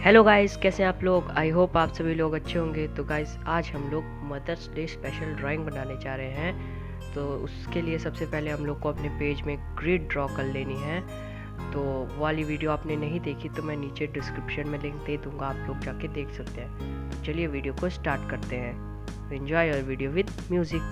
Hello guys, कैसे हैं आप लोग। आई होप आप सभी लोग अच्छे होंगे। तो गाइस, आज हम लोग मदर्स डे स्पेशल ड्राइंग बनाने जा रहे हैं। तो उसके लिए सबसे पहले हम लोग को अपने पेज में ग्रिड ड्रॉ कर लेनी है। तो वो वाली वीडियो आपने नहीं देखी तो मैं नीचे डिस्क्रिप्शन में लिंक दे दूँगा, आप लोग जाके देख सकते हैं। तो चलिए वीडियो को स्टार्ट करते हैं। Enjoy your video with music.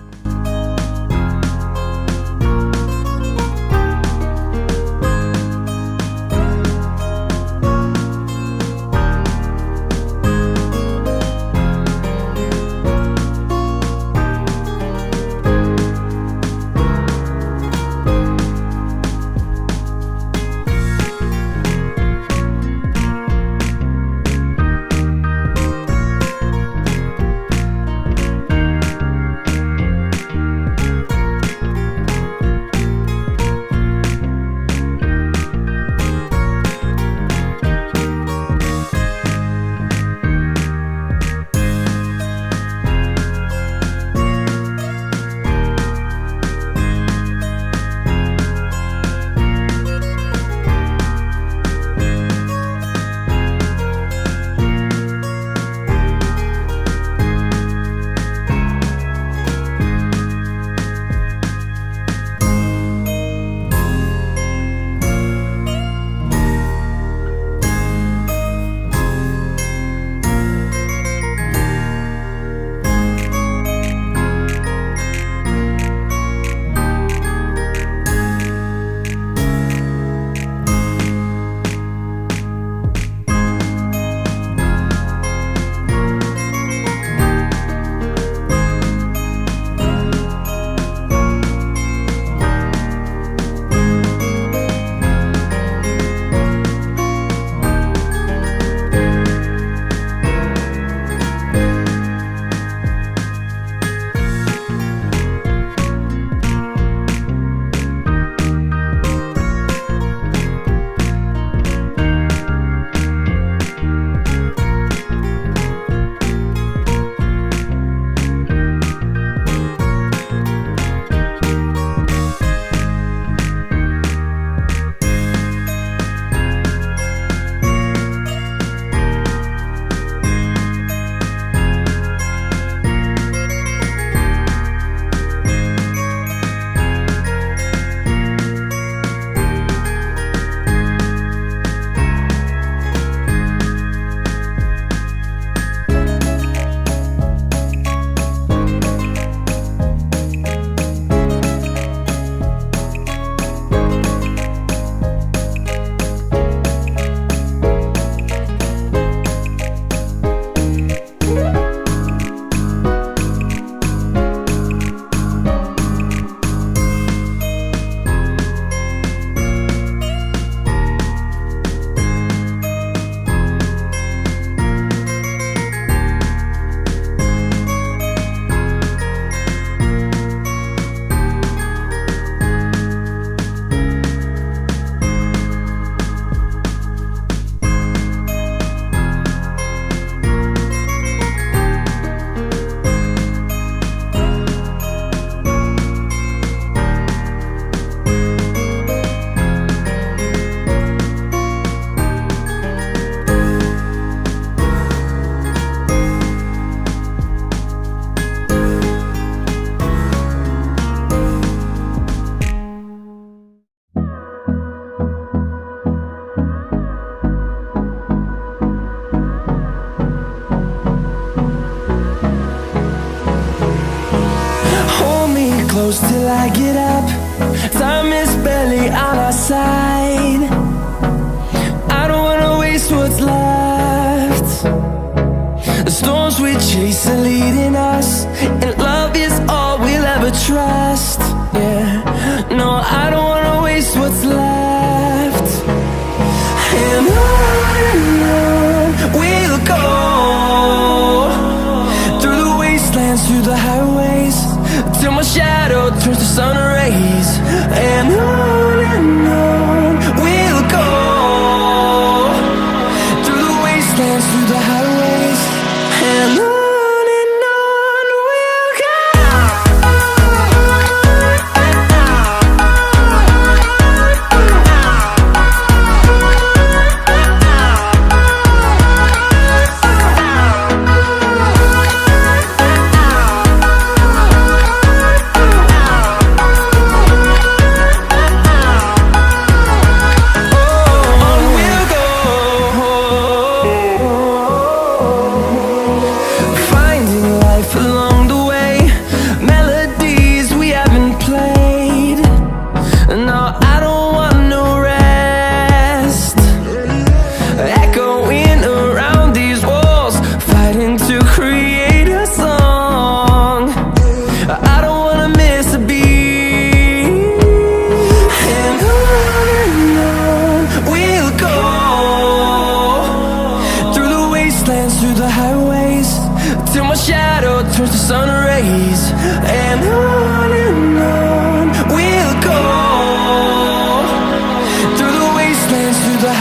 Close till I get up. Time is barely on our side. I don't wanna waste what's left. The storms we chase are leading us, and love is all we'll ever trust. Yeah, no, I don't wanna waste what's left. And on we'll go, through the wastelands, through the highways, till my shadow turns to sun rays. And on we'll go, through the wastelands, through the highways. And on we'll go. till my shadow turns to sun rays. And on we'll go, through the wastelands, through the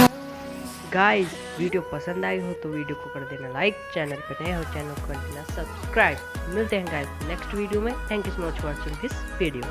guys video पसंद आई हो तो video को कर देना like, channel पे नए हो channel को कर देना सब्सक्राइब। मिलते हैं गाइस नेक्स्ट वीडियो में। Thank you so much for watching this video.